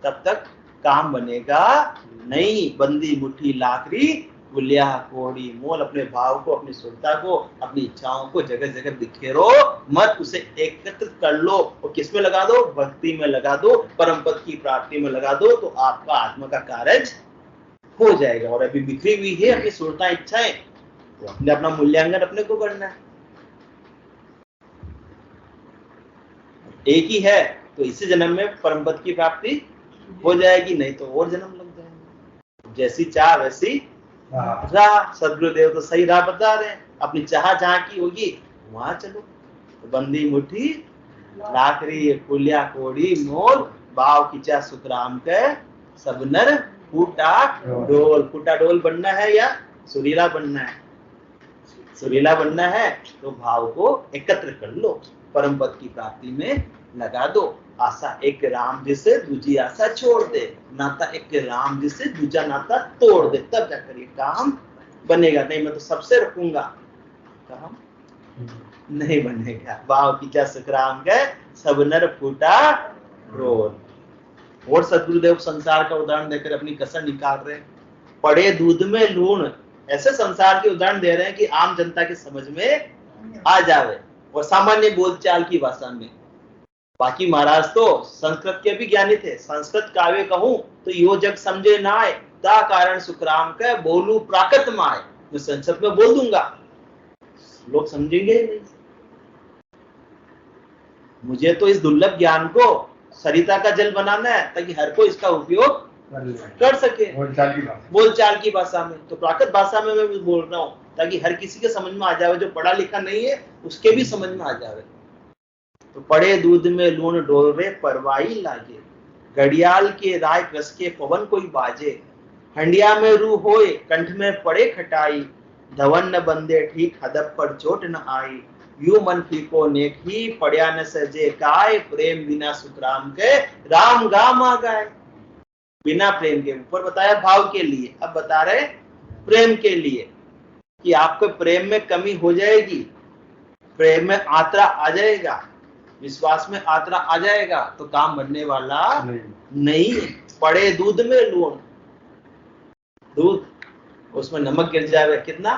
S1: तब तक काम बनेगा नहीं। बंदी मुट्ठी लाकड़ी गुलिया कोड़ी मोल। अपने भाव को, अपनी सुरता को, अपनी इच्छाओं को जगह जगह बिखेरो मत, उसे एकत्रित कर लो और किसमें लगा दो? भक्ति में लगा दो, परम पद की प्राप्ति में लगा दो, तो आपका आत्मा का कार्य हो जाएगा। और अभी बिखरी हुई है अपनी सुरता इच्छाएं, तो अपने अपना मूल्यांकन अपने को करना है। एक ही है तो इसी जन्म में परम पद की प्राप्ति हो जाएगी, नहीं तो और जन्म लग जाएंगे। जैसी चाह वैसी राह। सदगुरुदेव तो सही राह बता रहे हैं। अपनी चाह जहां की होगी वहां चलो। तो बंदी मुट्ठी लाकड़ी कुलिया कोड़ी मोल, भाव खींचा सुखराम के सब नर फूटा डोल। फूटा डोल बनना है या सुरीला बनना है? सुरीला बनना है तो भाव को एकत्र कर लो, परम पद की प्राप्ति में लगा दो। आशा एक राम जी से दूसरी आशा छोड़ दे, नाता एक राम जी से दूसरा नाता तोड़ दे, तब जाकर ये काम बनेगा। नहीं मैं तो सबसे रखूंगा, काम नहीं बनेगा। भाव की क्या सुखराम के सब नर फूटा रोल। और सदगुरुदेव संसार का उदाहरण देकर अपनी कसर निकाल रहे हैं। पड़े दूध में लूण, ऐसे संसार के उदाहरण दे रहे हैं कि आम जनता की समझ में आ जावे और सामान्य बोलचाल की भाषा में। बाकी महाराज तो संस्कृत के भी ज्ञानी थे। संस्कृत काव्य कहूं तो यो जग समझे ना आए, ता कारण सुखराम के बोलू प्राकृत माए। मैं संस्कृत में बोल दूंगा, लोग समझेंगे ही नहीं। मुझे तो इस दुर्लभ ज्ञान को सरिता का जल बनाना है ताकि हर कोई इसका उपयोग कर सके बोलचाल की भाषा में। तो प्राकृत भाषा में मैं बोल रहा हूँ ताकि हर किसी के समझ में आ जाए, जो पढ़ा लिखा नहीं है उसके भी समझ में आ जाए। तो पड़े दूध में लूण डोलरे परवाई लागे, घड़ियाल के राय रस के पवन कोई बाजे। हंडिया में रू होए कंठ में पड़े खटाई, धवन न बंदे ठीक हदप पर चोट न आई। यू मन फीको नेक ही पड़िया न सजे काय, प्रेम बिना सुखराम के राम गाम आ गाए। बिना प्रेम के, ऊपर बताया भाव के लिए, अब बता रहे प्रेम के लिए कि आपको प्रेम में कमी हो जाएगी, प्रेम में आत्रा आ जाएगा, विश्वास में आत्रा आ जाएगा तो काम बनने वाला नहीं है। पड़े दूध में लूण, दूध उसमें नमक गिर जाए कितना,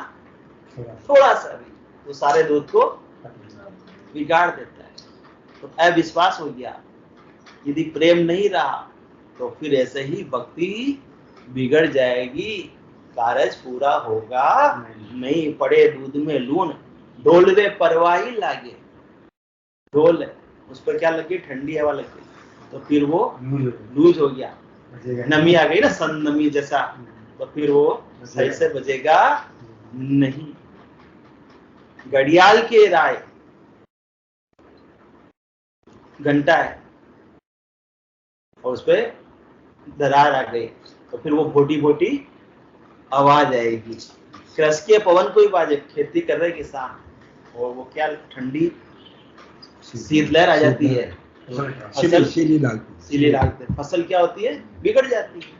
S1: थोड़ा सा भी, तो सारे दूध को बिगाड़ देता है। तो अविश्वास हो गया। यदि प्रेम नहीं रहा तो फिर ऐसे ही भक्ति बिगड़ जाएगी। कारज पूरा होगा नहीं। पड़े दूध में लून, डोलवे परवाही लागे। डोल है, उस पर क्या लगी, ठंडी हवा लग गई, तो फिर वो लूज हो गया, नमी आ गई ना, सन नमी जैसा, तो फिर वो सही से बजेगा नहीं। घड़ियाल के राय घंटा है और उस पर दरार आ गई, तो फिर वो भोटी भोटी आवाज आएगी। कृष के पवन कोई बाजे, खेती कर रहे किसान, और वो क्या ठंडी शीतलहर आ जाती है, सीली डालते, फसल क्या होती है, बिगड़ जाती है।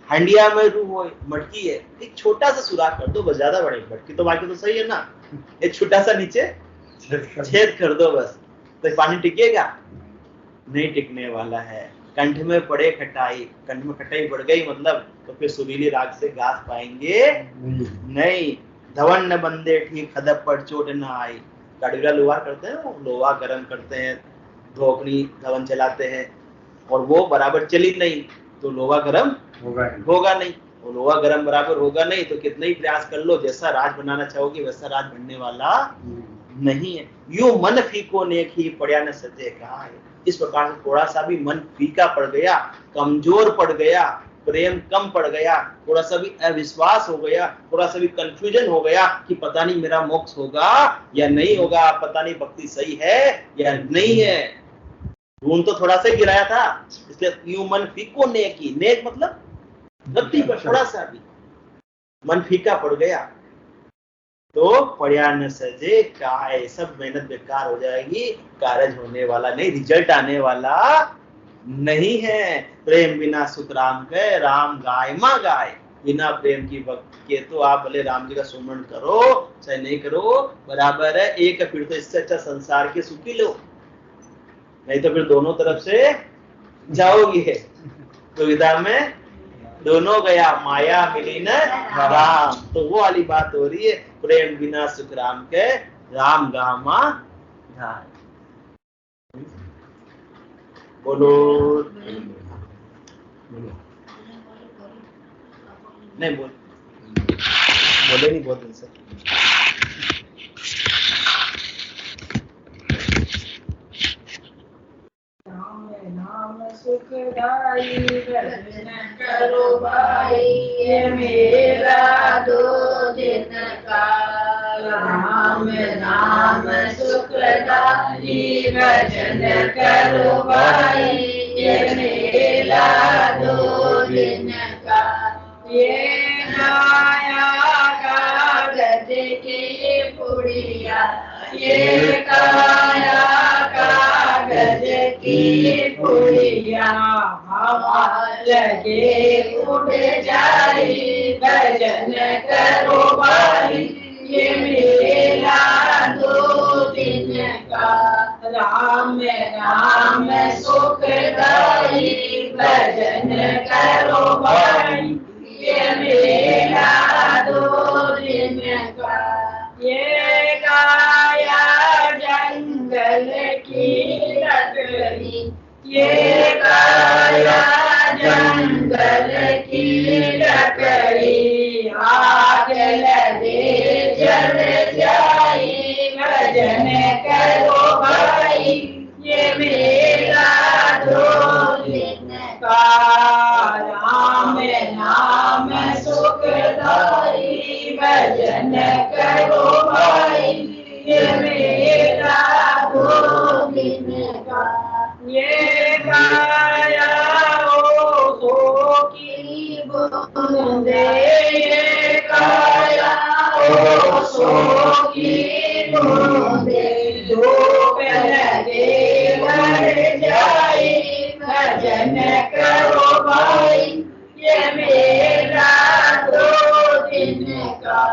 S1: हंडिया में रूह हो, मटकी है, एक छोटा सा सुराख कर दो बस, ज्यादा बड़े, मटकी तो बाकी तो सही है ना, एक छोटा सा नीचे छेद कर दो बस, तो पानी टिकेगा नहीं, टिकने वाला है। कंठ में पड़े खटाई, कंठ में खटाई बढ़ गई मतलब, तो फिर सुरीली राग से गास पाएंगे नहीं। धवन न बंदे ठीक, हदप पर चोट न आई। गाड़ीरा लोहा करते हैं, लोहा गर्म करते हैं, धोकनी धवन चलाते हैं, और वो बराबर चली नहीं तो लोहा गर्म होगा नहीं, और लोहा गर्म बराबर होगा नहीं तो कितना ही प्रयास कर लो, जैसा राज बनाना चाहोगे वैसा राज बनने वाला नहीं है। यो मन फीको नेकी पड़ा न सजे कहा है। इस प्रकार से थोड़ा सा भी मन फीका पड़ गया, कमजोर पड़ गया, प्रेम कम पड़ गया, थोड़ा सा भी अविश्वास हो गया, थोड़ा सा भी कंफ्यूजन हो गया कि पता नहीं मेरा मोक्ष होगा या नहीं होगा, पता नहीं भक्ति सही है या नहीं है, ढूंढ तो थोड़ा सा गिराया था, इसलिए यूं मन फीको नेकी, नेक मतलब गलती पर थोड़ा सा भी मन फीका पड़ गया तो पड़ा न सजे काय, सब मेहनत बेकार हो जाएगी, कारज होने वाला नहीं, रिजल्ट आने वाला नहीं है। प्रेम बिना सुख राम के, राम गाय माँ गाय। बिना प्रेम की भक्ति के तो आप भले राम जी का सुमरण करो चाहे नहीं करो बराबर है, एक फिर तो इससे अच्छा संसार के सुखी लो, नहीं तो फिर दोनों तरफ से जाओगे, दुविधा में दोनों गया, माया मिली न राम। तो वो वाली बात हो रही है, प्रेम बिना सुख राम के, राम गामा गाय। बोलो नहीं बोले नहीं बहुत दिन से।
S2: सुखदाई भजन करो भाई, ये मेरा 2 दिन का। राम नाम सुखदाई भजन करो भाई, ये मेरा 2 दिन का। ये गाया कागज की पुड़िया, ये काया कागज की पुड़िया, हवा लगे उड़ जाई, भजन करो भाई, ये मेरा 2 दिन का। राम नाम सुखदाई भजन करो भाई, ये मेरा 2 दिन का। ये गाया जंगल की लकड़ी, ये गाया जंगल की लकड़ी, आग लगे जल जाई, भजन करो भाई, ये मेरा 2 दिन का। राम नाम सुखदाई भजन करो भाई, ये मेरा 2 दिन का। ये गाया ओशो की बूंदे, ये गाया ओशो की बूंदे, धूप लगे मर जाए, भजन करो भाई, ये मेरा 2 दिन का।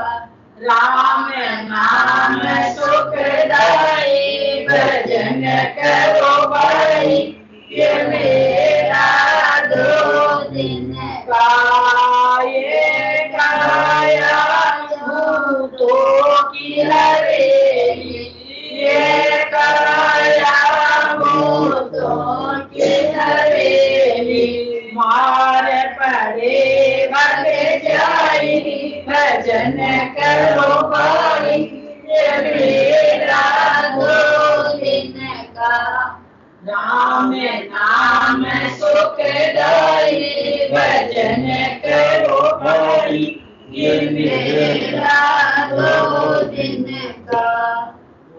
S2: राम नाम सुखदाई भजन करो भाई, ये मेरा 2 दिन का। ये गाया भूतों की हवेली, ये गाया भूतों की हवेली, मार पड़े बन जाई, राम नाम सुखदाई भजन करो भाई ये मेरा 2 दिन का।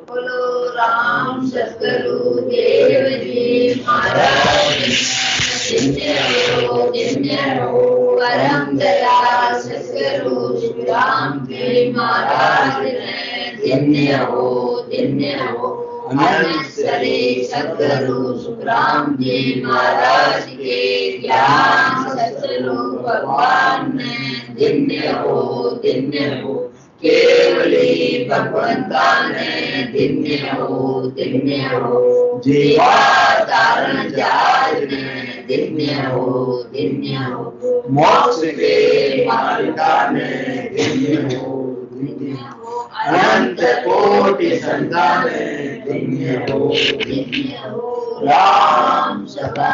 S2: बोलो राम सतगुरु देव जी महाराज जिन्ने हो परम दया सतगुरु राम जी महाराज ने जिन्ने हो अनंत श्री सतगुरु सुखराम जी महाराज के ज्ञान सतगुरु भगवान ने जिन्ने हो केवली भगवंता ने जिन्ने हो जीवा तारण जाज ने जिन्ने हो मोक्ष के मार्गा ने जिन्ने हो अनंत कोटि संतान जिन्ने हो राम सदा